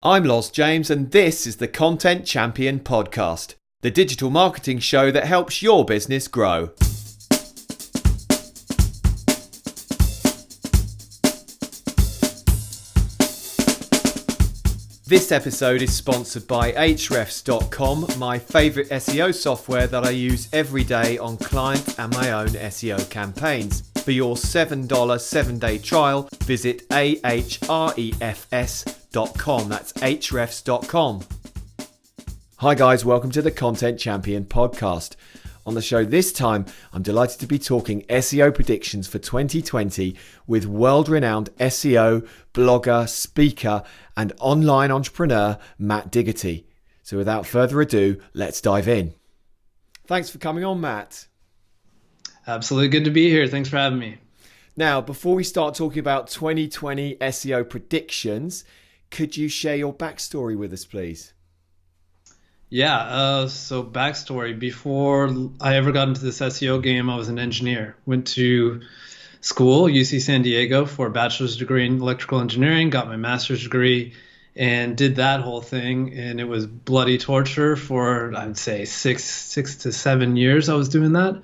I'm Loz James, and this is the Content Champion Podcast, the digital marketing show that helps your business grow. This episode is sponsored by Ahrefs.com, my favourite SEO software that I use every day on client and my own SEO campaigns. For your $7 7-day trial, visit ahrefs.com. That's ahrefs.com. Hi guys, welcome to the Content Champion Podcast. On the show this time, I'm delighted to be talking SEO predictions for 2020 with world-renowned SEO, blogger, speaker, and online entrepreneur Matt Diggity. So without further ado, let's dive in. Thanks for coming on, Matt. Absolutely good to be here. Thanks for having me. Now, before we start talking about 2020 SEO predictions, could you share your backstory with us, please? Yeah, so backstory. Before I ever got into this SEO game, I was an engineer. Went to school, UC San Diego, for a bachelor's degree in electrical engineering, got my master's degree, and did that whole thing. And it was bloody torture for, I'd say, six to 7 years I was doing that.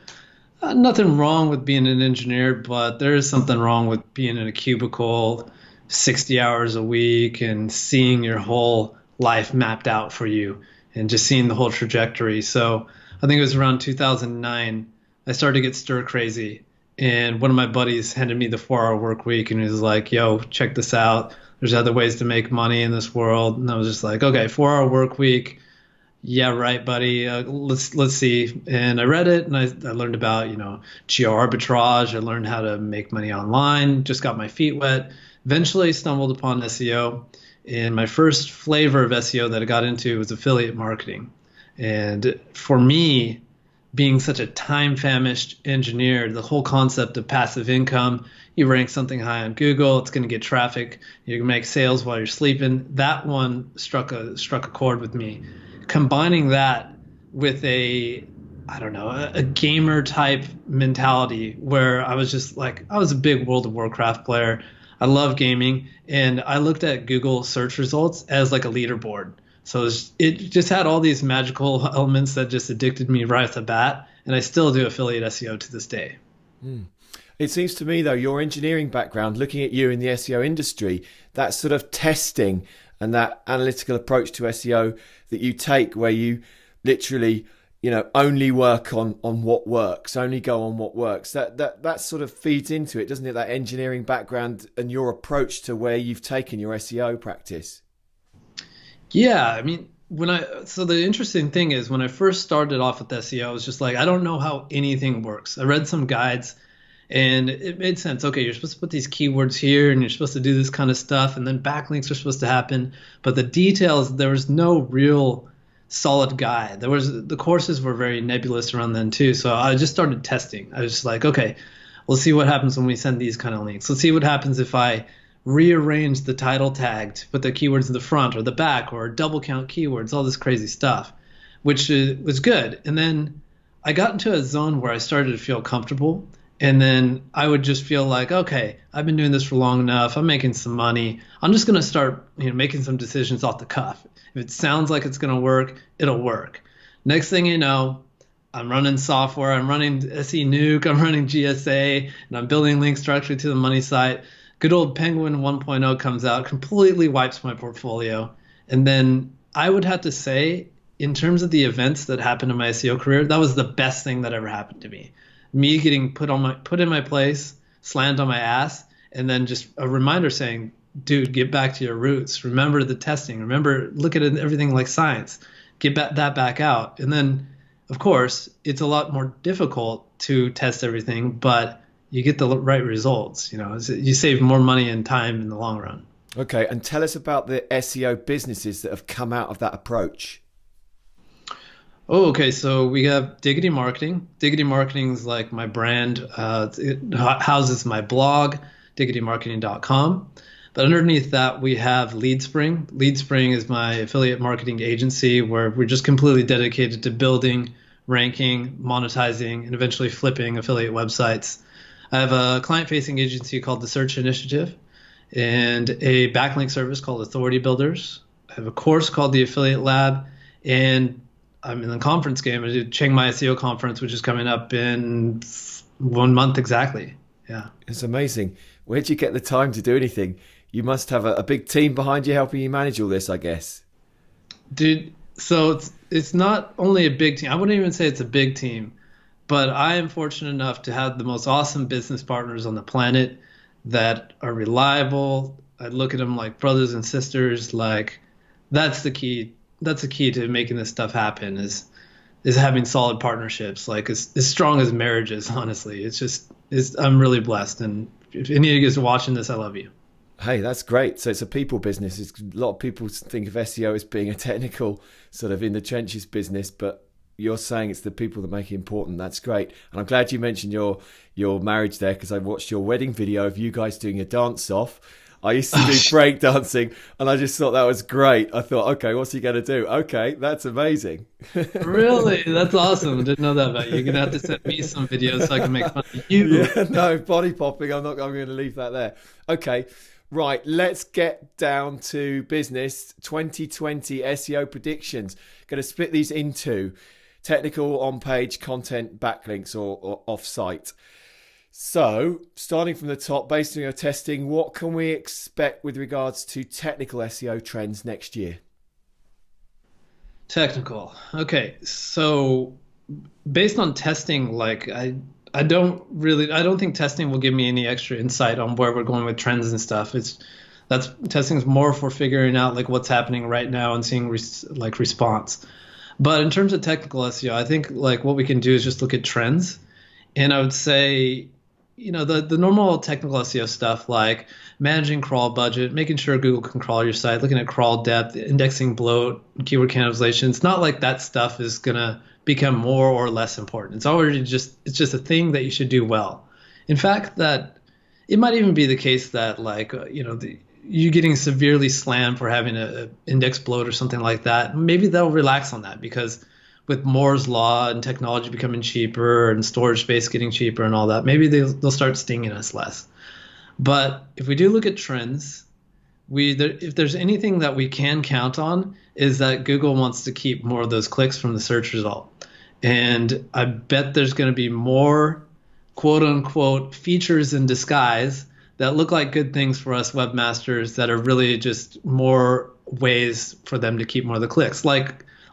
Nothing wrong with being an engineer, but there is something wrong with being in a cubicle 60 hours a week and seeing your whole life mapped out for you and just seeing the whole trajectory. So I think it was around 2009, I started to get stir crazy. And one of my buddies handed me the 4-hour work week and he was like, yo, check this out. There's other ways to make money in this world. And I was just like, okay, 4-hour work week. Yeah, right, buddy. Let's see. And I read it and I learned about, geo arbitrage. I learned how to make money online, just got my feet wet. Eventually stumbled upon SEO. And my first flavor of SEO that I got into was affiliate marketing. And for me, being such a time-famished engineer, the whole concept of passive income, you rank something high on Google, it's going to get traffic, you can make sales while you're sleeping. That one struck a chord with me. Combining that with a gamer type mentality where I was just like, I was a big World of Warcraft player. I love gaming, and I looked at Google search results as like a leaderboard. So it just had all these magical elements that just addicted me right off the bat, and I still do affiliate SEO to this day. It seems to me, though, your engineering background, looking at you in the SEO industry, that sort of testing and that analytical approach to SEO that you take where you literally only work on what works, only go on what works. That sort of feeds into it, doesn't it? That engineering background and your approach to where you've taken your SEO practice. Yeah, I mean, so the interesting thing is when I first started off with SEO, I was just like, I don't know how anything works. I read some guides and it made sense. Okay, you're supposed to put these keywords here and you're supposed to do this kind of stuff, and then backlinks are supposed to happen. But the details, there was no real solid guide. The courses were very nebulous around then too. So I just started testing. I was just like, okay, we'll see what happens when we send these kind of links. Let's see what happens if I rearrange the title tag to put the keywords in the front or the back, or double count keywords, all this crazy stuff, which was good. And then I got into a zone where I started to feel comfortable. And then I would just feel like, okay, I've been doing this for long enough. I'm making some money. I'm just going to start making some decisions off the cuff. If it sounds like it's going to work, it'll work. Next thing you know, I'm running software. I'm running SE Nuke. I'm running GSA. And I'm building links directly to the money site. Good old Penguin 1.0 comes out, completely wipes my portfolio. And then I would have to say, in terms of the events that happened in my SEO career, that was the best thing that ever happened to me. Me getting put in my place, slammed on my ass, and then just a reminder saying, dude, get back to your roots. Remember the testing. Remember, look at everything like science. Get that back out. And then, of course, it's a lot more difficult to test everything, but you get the right results. You save more money and time in the long run. Okay, and tell us about the SEO businesses that have come out of that approach. Oh, okay. So we have Diggity Marketing. Diggity Marketing is like my brand. It houses my blog, diggitymarketing.com. But underneath that, we have LeadSpring. LeadSpring is my affiliate marketing agency where we're just completely dedicated to building, ranking, monetizing, and eventually flipping affiliate websites. I have a client-facing agency called The Search Initiative and a backlink service called Authority Builders. have a course called the Affiliate Lab, and I'm in the conference game. I do Chiang Mai SEO Conference, which is coming up in 1 month exactly. Yeah. It's amazing. Where'd you get the time to do anything? You must have a big team behind you helping you manage all this, I guess. Dude, so it's not only a big team. I wouldn't even say it's a big team, but I am fortunate enough to have the most awesome business partners on the planet that are reliable. I look at them like brothers and sisters. Like that's the key. That's the key to making this stuff happen is having solid partnerships, like as strong as marriages. Honestly, I'm really blessed. And if any of you guys are watching this, I love you. Hey, that's great. So it's a people business. A lot of people think of SEO as being a technical sort of in the trenches business, but you're saying it's the people that make it important. That's great. And I'm glad you mentioned your marriage there, because I watched your wedding video of you guys doing a dance off. I used to do break dancing, and I just thought that was great. I thought, okay, what's he going to do? Okay, that's amazing. Really? That's awesome. I didn't know that about you. You're going to have to send me some videos so I can make fun of you. Yeah, no, body popping. I'm going to leave that there. Okay. Right, let's get down to business. 2020 SEO predictions. Going to split these into technical, on-page, content, backlinks, or off-site. So, starting from the top, based on your testing, what can we expect with regards to technical SEO trends next year? Technical. Okay, so based on testing, like I don't think testing will give me any extra insight on where we're going with trends and stuff. Testing is more for figuring out like what's happening right now and seeing response. But in terms of technical SEO, I think like what we can do is just look at trends. And I would say, the normal technical SEO stuff like managing crawl budget, making sure Google can crawl your site, looking at crawl depth, indexing bloat, keyword cannibalization. It's not like that stuff is going to become more or less important. It's just a thing that you should do well. In fact, that it might even be the case that you getting severely slammed for having a index bloat or something like that. Maybe they'll relax on that, because with Moore's law and technology becoming cheaper and storage space getting cheaper and all that, maybe they'll start stinging us less. But if we do look at trends, if there's anything that we can count on, is that Google wants to keep more of those clicks from the search result. And I bet there's going to be more quote unquote features in disguise that look like good things for us webmasters that are really just more ways for them to keep more of the clicks.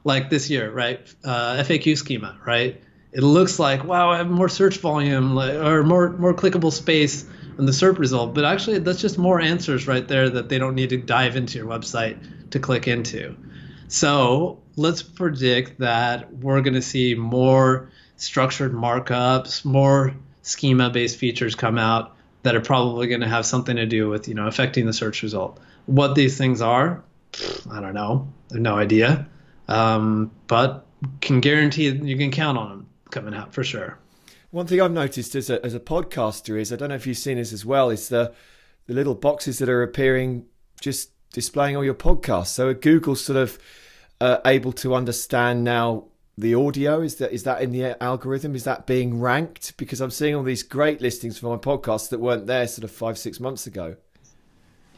Like this year, right? FAQ schema, right? It looks like, wow, I have more search volume or more clickable space in the SERP result, but actually that's just more answers right there that they don't need to dive into your website to click into. So let's predict that we're going to see more structured markups, more schema-based features come out that are probably going to have something to do with, affecting the search result. What these things are, I don't know. I have no idea. But can guarantee you can count on them coming out for sure. One thing I've noticed as a podcaster is, I don't know if you've seen this as well, is the little boxes that are appearing just displaying all your podcasts. So are Google sort of able to understand now the audio? Is that in the algorithm? Is that being ranked? Because I'm seeing all these great listings for my podcasts that weren't there sort of 5-6 months ago.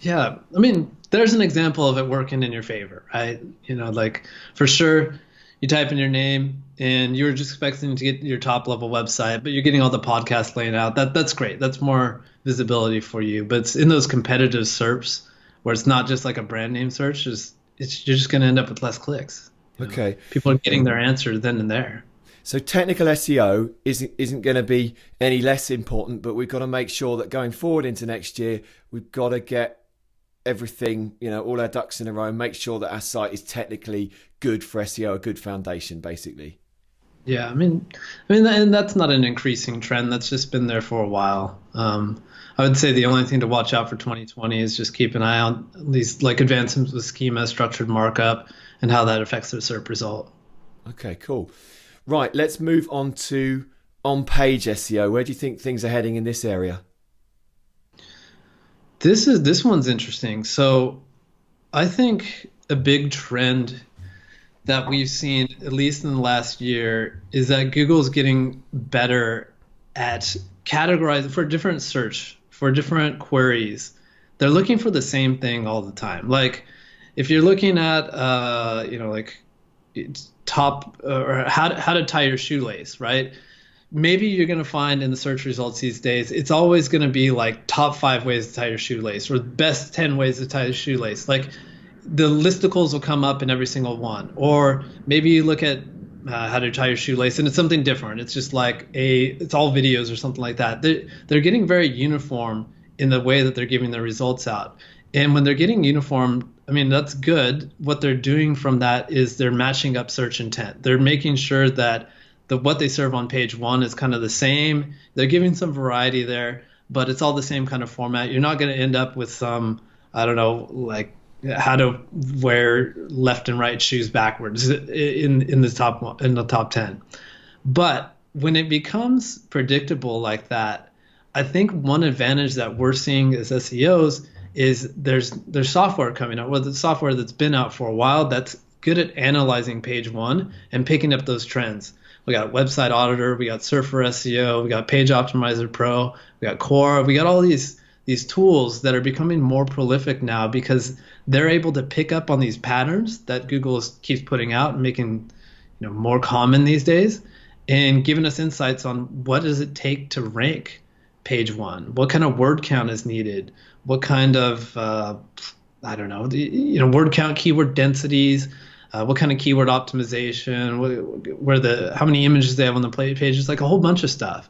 Yeah, I mean, there's an example of it working in your favor, right? Like for sure, you type in your name and you're just expecting to get your top level website, but you're getting all the podcasts laid out. That's great. That's more visibility for you. But it's in those competitive SERPs where it's not just like a brand name search. You're just going to end up with less clicks. Okay. People are getting their answer then and there. So technical SEO isn't going to be any less important, but we've got to make sure that going forward into next year, we've got to get everything, all our ducks in a row, and make sure that our site is technically good for SEO, a good foundation, basically. Yeah, I mean, and that's not an increasing trend. That's just been there for a while. I would say the only thing to watch out for 2020 is just keep an eye on these like advancements with schema, structured markup, and how that affects the SERP result. Okay, cool. Right, let's move on to on-page SEO. Where do you think things are heading in this area? This one's interesting. So I think a big trend that we've seen, at least in the last year, is that Google's getting better at categorizing for different search, for different queries. They're looking for the same thing all the time. Like if you're looking at, like it's top or how to tie your shoelace, right? Maybe you're going to find in the search results these days, it's always going to be like top 5 ways to tie your shoelace or best 10 ways to tie your shoelace. Like the listicles will come up in every single one. Or maybe you look at how to tie your shoelace and it's something different. It's just like it's all videos or something like that. They're getting very uniform in the way that they're giving their results out. And when they're getting uniform, I mean, that's good. What they're doing from that is they're matching up search intent. They're making sure that what they serve on page 1 is kind of the same. They're giving some variety there, but it's all the same kind of format. You're not going to end up with some, I don't know, like how to wear left and right shoes backwards in the top 10. But when it becomes predictable like that, I think one advantage that we're seeing as SEOs is there's software coming out, the software that's been out for a while that's good at analyzing page 1 and picking up those trends. We got Website Auditor, we got Surfer SEO, we got Page Optimizer Pro, we got Core, we got all these tools that are becoming more prolific now because they're able to pick up on these patterns that Google keeps putting out and making more common these days, and giving us insights on what does it take to rank page 1, what kind of word count is needed, what kind of word count, keyword densities. What kind of keyword optimization, how many images they have on the page, it's like a whole bunch of stuff.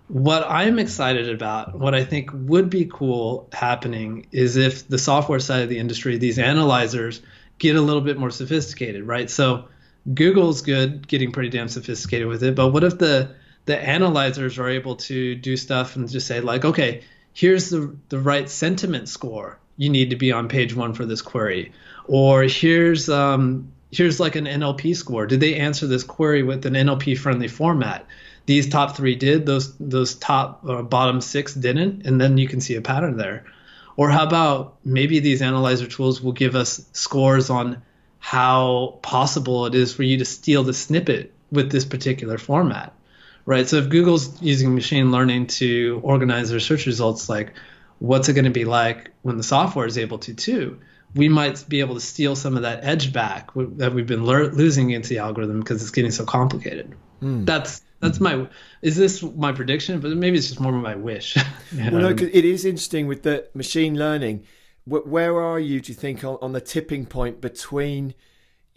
What I'm excited about, what I think would be cool happening is if the software side of the industry, these analyzers get a little bit more sophisticated, right? So Google's good, getting pretty damn sophisticated with it, but what if the analyzers are able to do stuff and just say like, okay, here's the right sentiment score you need to be on page 1 for this query, or here's like an NLP score. Did they answer this query with an NLP friendly format? These top 3 did, those top bottom 6 didn't, and then you can see a pattern there. Or how about maybe these analyzer tools will give us scores on how possible it is for you to steal the snippet with this particular format, right? So if Google's using machine learning to organize their search results, like what's it going to be like when the software is able to too? We might be able to steal some of that edge back that we've been losing against the algorithm because it's getting so complicated. That's is this my prediction? But maybe it's just more of my wish. Well, no, 'cause it is interesting with the machine learning. Where are you, do you think, on the tipping point between,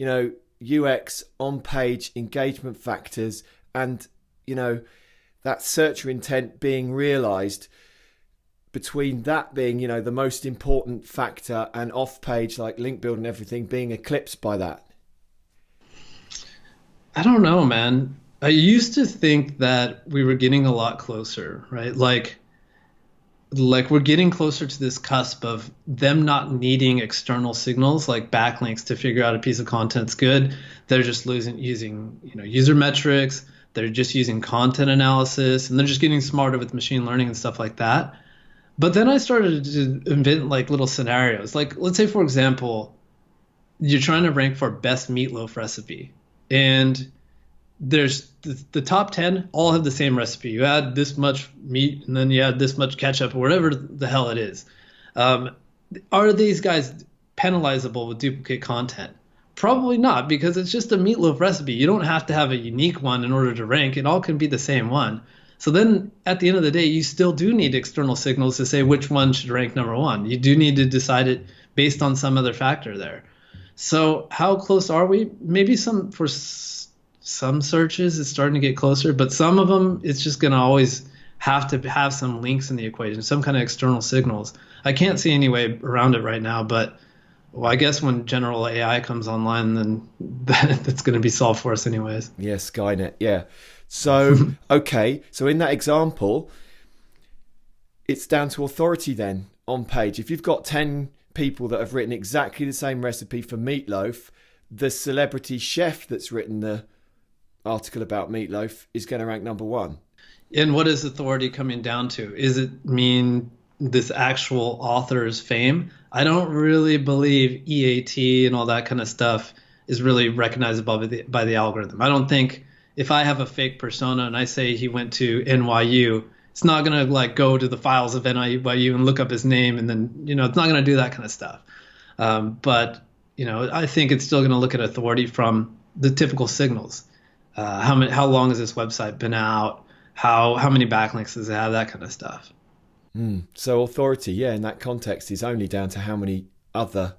UX, on-page engagement factors and, that searcher intent being realized? Between that being, the most important factor and off-page, like link build and everything, being eclipsed by that? I don't know, man. I used to think that we were getting a lot closer, right? Like we're getting closer to this cusp of them not needing external signals like backlinks to figure out a piece of content's good. They're just using user metrics. They're just using content analysis, and they're just getting smarter with machine learning and stuff like that. But then I started to invent like little scenarios. Like, let's say, for example, you're trying to rank for best meatloaf recipe, and there's the top 10 all have the same recipe. You add this much meat, and then you add this much ketchup, or whatever the hell it is. Are these guys penalizable with duplicate content? Probably not, because it's just a meatloaf recipe. You don't have to have a unique one in order to rank. It all can be the same one. So then at the end of the day, you still do need external signals to say which one should rank number 1. You do need to decide it based on some other factor there. So how close are we? Maybe for some searches it's starting to get closer, but some of them it's just going to always have to have some links in the equation, some kind of external signals. I can't see any way around it right now, but I guess when general AI comes online, then that's going to be solved for us anyways. Yeah, Skynet, yeah. So, okay, so in that example, it's down to authority then on page. If you've got 10 people that have written exactly the same recipe for meatloaf, the celebrity chef that's written the article about meatloaf is going to rank number 1. And what is authority coming down to? Is it mean this actual author's fame? I don't really believe EAT and all that kind of stuff is really recognizable by the algorithm. I don't think if I have a fake persona and I say he went to NYU, it's not going to like go to the files of NYU and look up his name, and then it's not going to do that kind of stuff. But I think it's still going to look at authority from the typical signals. How long has this website been out? How many backlinks does it have? That kind of stuff. So authority, yeah, in that context is only down to how many other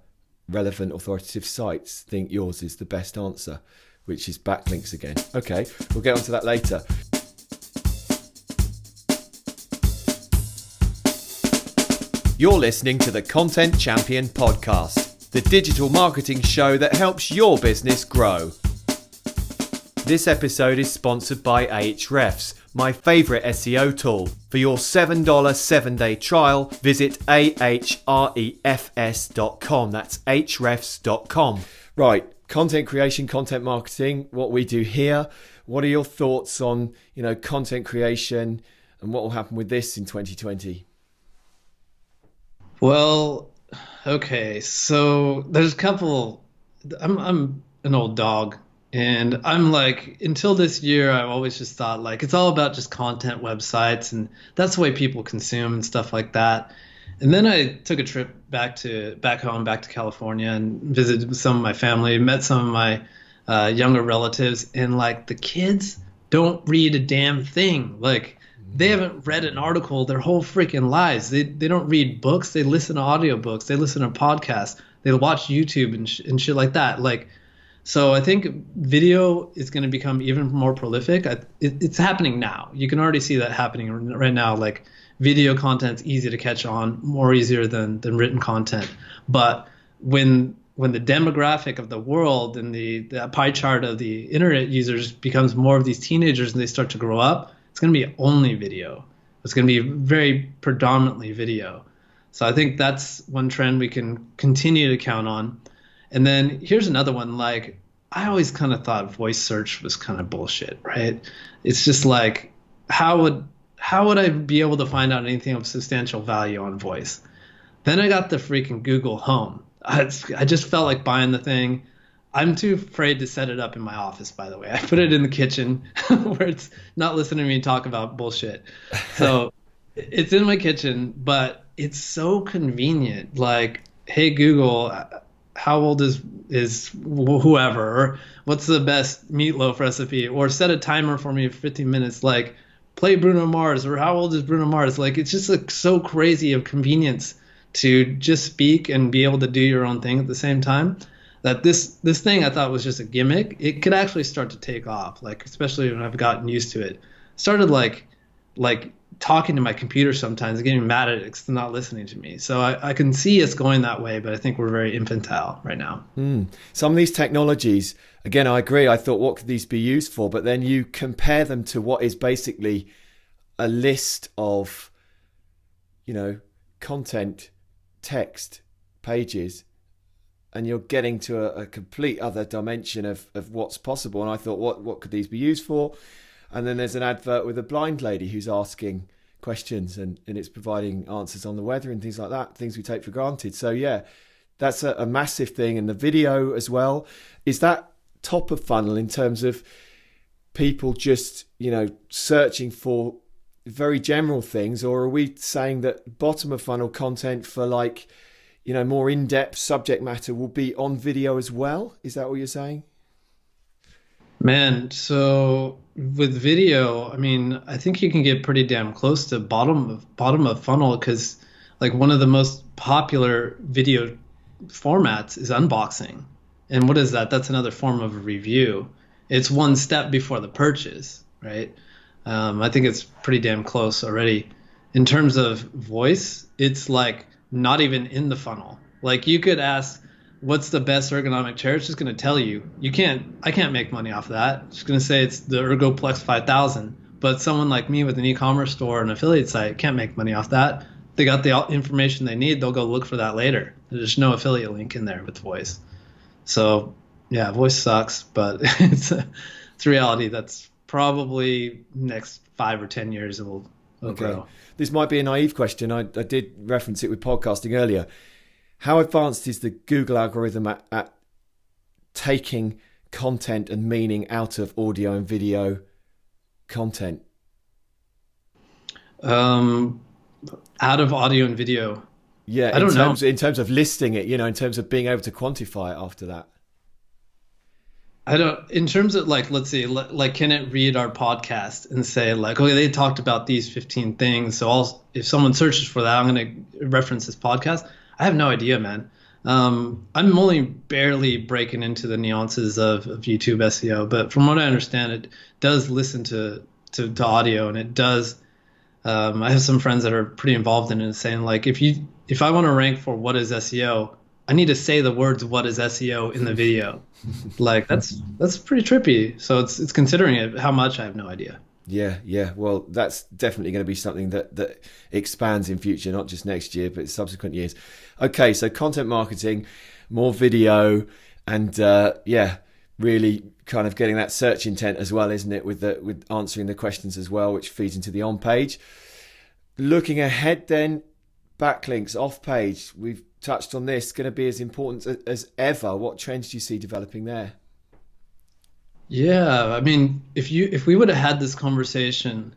relevant authoritative sites think yours is the best answer, which is backlinks again. Okay, we'll get onto that later. You're listening to the Content Champion Podcast, the digital marketing show that helps your business grow. This episode is sponsored by Ahrefs, my favourite SEO tool. For your $7 7-day trial, visit ahrefs.com. That's ahrefs.com. Right, content creation, content marketing, what we do here. What are your thoughts on, content creation and what will happen with this in 2020? Well, okay, so there's a couple. I'm an old dog, and I'm like, until this year, I've always just thought like it's all about just content websites, and that's the way people consume and stuff like that. And then I took a trip back home, back to California, and visited some of my family, met some of my younger relatives, and like the kids don't read a damn thing. Like, they haven't read an article their whole freaking lives. They don't read books. They listen to audiobooks. They listen to podcasts. They watch YouTube and shit like that. Like, so I think video is going to become even more prolific. It's happening now. You can already see that happening right now. Like, video content's easy to catch on, more easier than written content. But when the demographic of the world and the pie chart of the internet users becomes more of these teenagers and they start to grow up, it's going to be only video. It's going to be very predominantly video. So I think that's one trend we can continue to count on. And then here's another one. Like, I always kind of thought voice search was kind of bullshit, right? It's just like, how would I be able to find out anything of substantial value on voice? Then I got the freaking Google Home. I just felt like buying the thing. I'm too afraid to set it up in my office, by the way. I put it in the kitchen where it's not listening to me talk about bullshit. So it's in my kitchen, but it's so convenient. Like, hey, Google, how old is whoever? Or what's the best meatloaf recipe? Or set a timer for me for 15 minutes. Like, play Bruno Mars, or how old is Bruno Mars? Like, it's just like so crazy of convenience to just speak and be able to do your own thing at the same time. That this thing I thought was just a gimmick. It could actually start to take off, like, especially when I've gotten used to it. Started like talking to my computer sometimes and getting mad at it because it's not listening to me. So I can see us going that way, but I think we're very infantile right now. Some of these technologies, again, I agree. I thought, what could these be used for? But then you compare them to what is basically a list of, content, text, pages, and you're getting to a complete other dimension of what's possible. And I thought, what could these be used for? And then there's an advert with a blind lady who's asking questions and it's providing answers on the weather and things like that, things we take for granted. So yeah, that's a massive thing. And the video as well. Is that top of funnel in terms of people just, searching for very general things? Or are we saying that bottom of funnel content for like, more in-depth subject matter will be on video as well? Is that what you're saying? Man, so with video, I mean, I think you can get pretty damn close to bottom of funnel, because like one of the most popular video formats is unboxing. And what is that? That's another form of a review. It's one step before the purchase, right? I think it's pretty damn close already. In terms of voice, it's like not even in the funnel. Like, you could ask, what's the best ergonomic chair? It's just going to tell you. I can't make money off of that. It's just going to say it's the ErgoPlex 5000. But someone like me with an e-commerce store and affiliate site can't make money off that. They got the information they need. They'll go look for that later. There's no affiliate link in there with voice. So yeah, voice sucks, but it's reality. That's probably next 5 or 10 years it will grow. This might be a naive question. I did reference it with podcasting earlier. How advanced is the Google algorithm at taking content and meaning out of audio and video content? Out of audio and video. Yeah, I don't know. in terms of listing it, in terms of being able to quantify it after that. I don't, in terms of like, let's see, like, can it read our podcast and say like, okay, they talked about these 15 things. So if someone searches for that, I'm going to reference this podcast. I have no idea, man. I'm only barely breaking into the nuances of YouTube SEO, but from what I understand, it does listen to audio, and it does. I have some friends that are pretty involved in it, saying like, if I want to rank for what is SEO, I need to say the words "what is SEO" in the video. Like that's pretty trippy. So it's considering it. How much, I have no idea. Yeah. Well, that's definitely going to be something that expands in future, not just next year, but subsequent years. Okay, so content marketing, more video, and really kind of getting that search intent as well, isn't it? With answering the questions as well, which feeds into the on page. Looking ahead, then, backlinks off page. We've touched on this. Going to be as important as ever. What trends do you see developing there? Yeah, I mean, if we would have had this conversation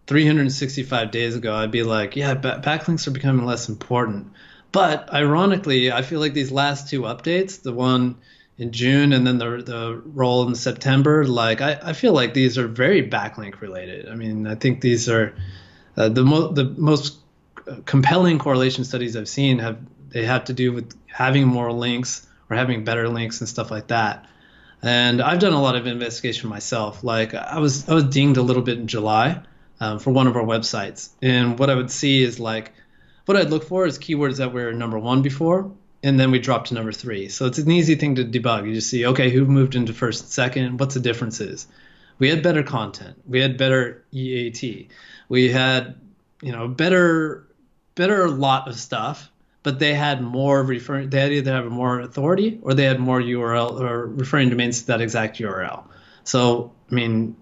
365 days ago, I'd be like, yeah, backlinks are becoming less important. But ironically, I feel like these last two updates, the one in June and then the roll in September, like I feel like these are very backlink related. I mean, I think these are the most compelling correlation studies I've seen have to do with having more links or having better links and stuff like that. And I've done a lot of investigation myself. Like I was dinged a little bit in July for one of our websites, and what I would see is like what I'd look for is keywords that were number one before, and then we dropped to number 3. So it's an easy thing to debug. You just see, okay, who moved into first and second? What's the differences? We had better content. We had better EAT. We had better lot of stuff. But they had more referring. They had either have more authority or they had more URL or referring domains to that exact URL. So I mean,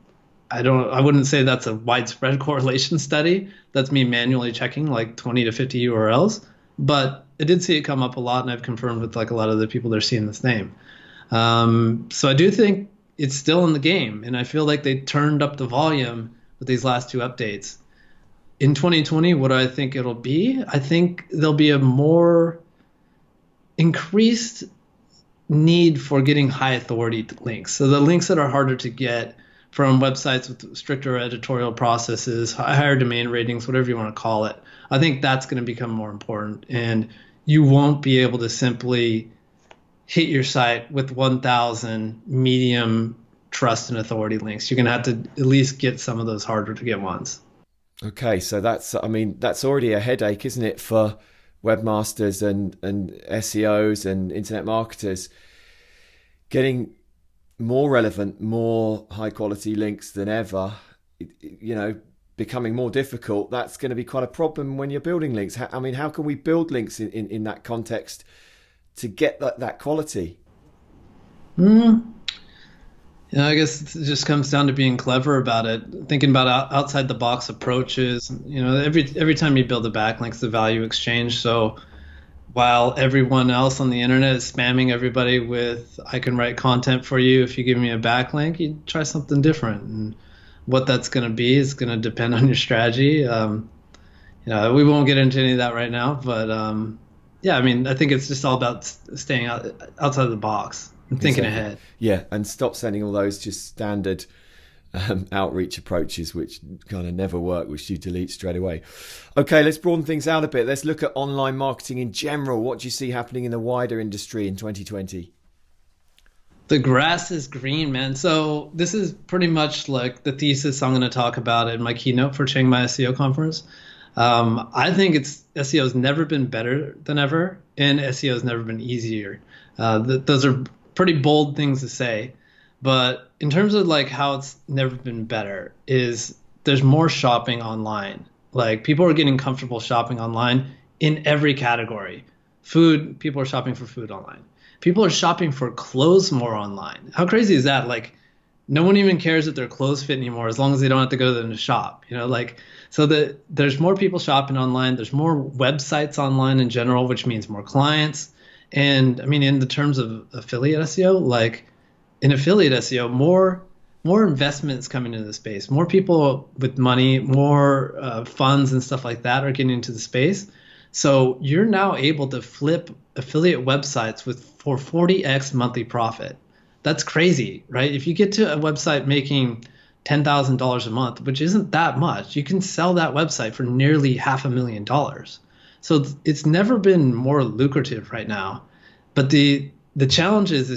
I wouldn't say that's a widespread correlation study. That's me manually checking like 20 to 50 URLs, but I did see it come up a lot, and I've confirmed with like a lot of the people that are seeing this name. So I do think it's still in the game, and I feel like they turned up the volume with these last two updates. In 2020, what do I think it'll be? I think there'll be a more increased need for getting high authority links. So the links that are harder to get from websites with stricter editorial processes, higher domain ratings, whatever you want to call it, I think that's going to become more important. And you won't be able to simply hit your site with 1,000 medium trust and authority links. You're going to have to at least get some of those harder to get ones. Okay, so that's already a headache, isn't it, for webmasters and SEOs and internet marketers, getting more relevant, more high quality links than ever, becoming more difficult. That's going to be quite a problem when you're building links. How can we build links in that context to get that quality? I guess it just comes down to being clever about it, thinking about outside the box approaches. Every time you build a backlink, it's the value exchange. So while everyone else on the internet is spamming everybody with, I can write content for you if you give me a backlink, you try something different. And what that's going to be is going to depend on your strategy. We won't get into any of that right now, but I think it's just all about staying outside the box. I'm thinking ahead. Yeah, and stop sending all those just standard outreach approaches, which kind of never work, which you delete straight away. Okay, let's broaden things out a bit. Let's look at online marketing in general. What do you see happening in the wider industry in 2020? The grass is green, man. So this is pretty much like the thesis I'm going to talk about in my keynote for Chiang Mai SEO Conference. I think SEO has never been better than ever, and SEO has never been easier. Those are pretty bold things to say, but in terms of like how it's never been better is there's more shopping online. Like people are getting comfortable shopping online in every category. Food, people are shopping for food online. People are shopping for clothes more online. How crazy is that? Like no one even cares if their clothes fit anymore as long as they don't have to go to the shop, so there's more people shopping online. There's more websites online in general, which means more clients. And I mean, in the terms of affiliate SEO, like in affiliate SEO, more investments coming into the space, more people with money, more funds and stuff like that are getting into the space. So you're now able to flip affiliate websites for 40x monthly profit. That's crazy, right? If you get to a website making $10,000 a month, which isn't that much, you can sell that website for nearly $500,000. So it's never been more lucrative right now. But the challenge is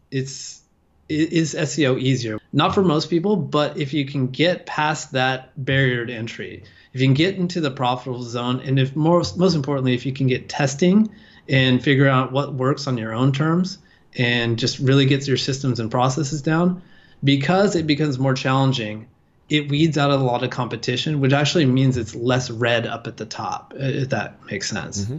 is SEO easier? Not for most people, but if you can get past that barrier to entry, if you can get into the profitable zone, and if most importantly, if you can get testing and figure out what works on your own terms and just really get your systems and processes down, because it becomes more challenging, it weeds out a lot of competition, which actually means it's less red up at the top, if that makes sense.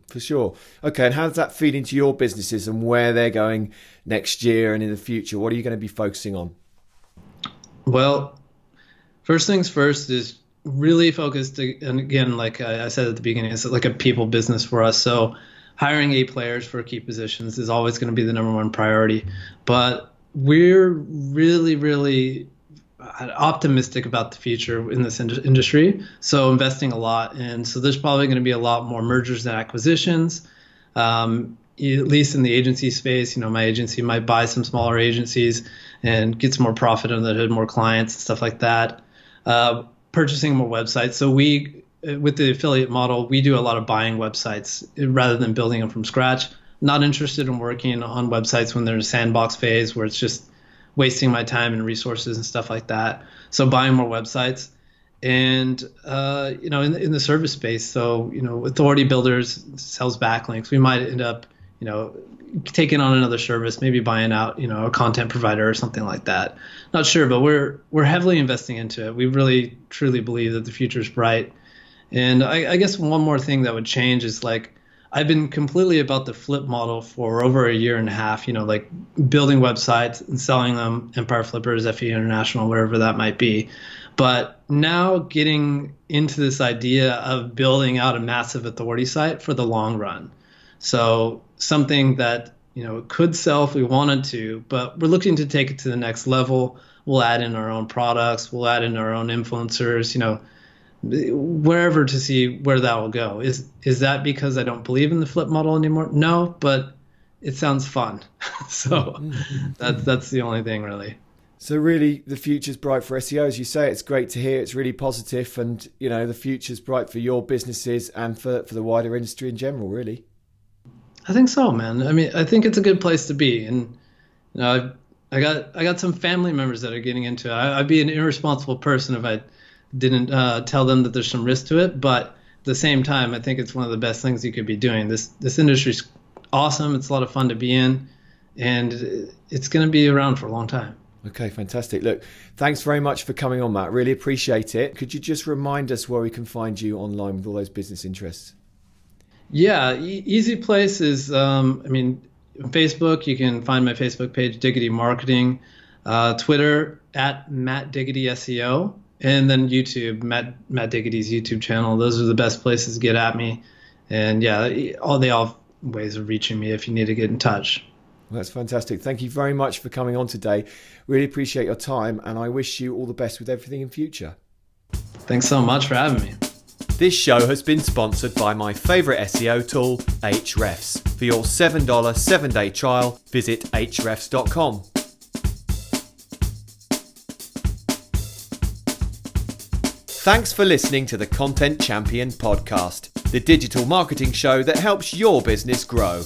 For sure. Okay, and how does that feed into your businesses and where they're going next year and in the future? What are you going to be focusing on? Well, first things first is really focused, and again, like I said at the beginning, it's like a people business for us. So hiring A players for key positions is always going to be the number one priority. But we're really optimistic about the future in this industry, so investing a lot. And so there's probably going to be a lot more mergers and acquisitions, at least in the agency space. My agency might buy some smaller agencies and get some more profit under the hood, more clients and stuff like that. Purchasing more websites. So with the affiliate model, we do a lot of buying websites rather than building them from scratch. Not interested in working on websites when they're in a sandbox phase where it's just wasting my time and resources and stuff like that. So buying more websites, and in the service space. So Authority Builders sells backlinks. We might end up taking on another service, maybe buying out a content provider or something like that. Not sure, but we're heavily investing into it. We really truly believe that the future is bright. And I guess one more thing that would change is, like, I've been completely about the flip model for over a year and a half, like building websites and selling them, Empire Flippers, FE International, whatever that might be. But now getting into this idea of building out a massive authority site for the long run. So something that, could sell if we wanted to, but we're looking to take it to the next level. We'll add in our own products. We'll add in our own influencers, wherever, to see where that will go. Is that because I don't believe in the flip model anymore? No, but it sounds fun. So that's the only thing, really. So really, the future's bright for SEO, as you say. It's great to hear. It's really positive, and the future's bright for your businesses and for the wider industry in general, really. I think so, man. I mean, I think it's a good place to be, and I got some family members that are getting into it. I'd be an irresponsible person if I didn't tell them that there's some risk to it. But at the same time, I think it's one of the best things you could be doing. This industry's awesome. It's a lot of fun to be in, and it's going to be around for a long time. Okay, fantastic. Look, thanks very much for coming on, Matt. Really appreciate it. Could you just remind us where we can find you online with all those business interests? Yeah, easy place is, Facebook. You can find my Facebook page, Diggity Marketing, Twitter at Matt Diggity SEO, and then YouTube, Matt Diggity's YouTube channel. Those are the best places to get at me. And yeah, they all have ways of reaching me if you need to get in touch. Well, that's fantastic. Thank you very much for coming on today. Really appreciate your time, and I wish you all the best with everything in future. Thanks so much for having me. This show has been sponsored by my favourite SEO tool, Ahrefs. For your $7 7-day trial, visit ahrefs.com. Thanks for listening to the Content Champion podcast, the digital marketing show that helps your business grow.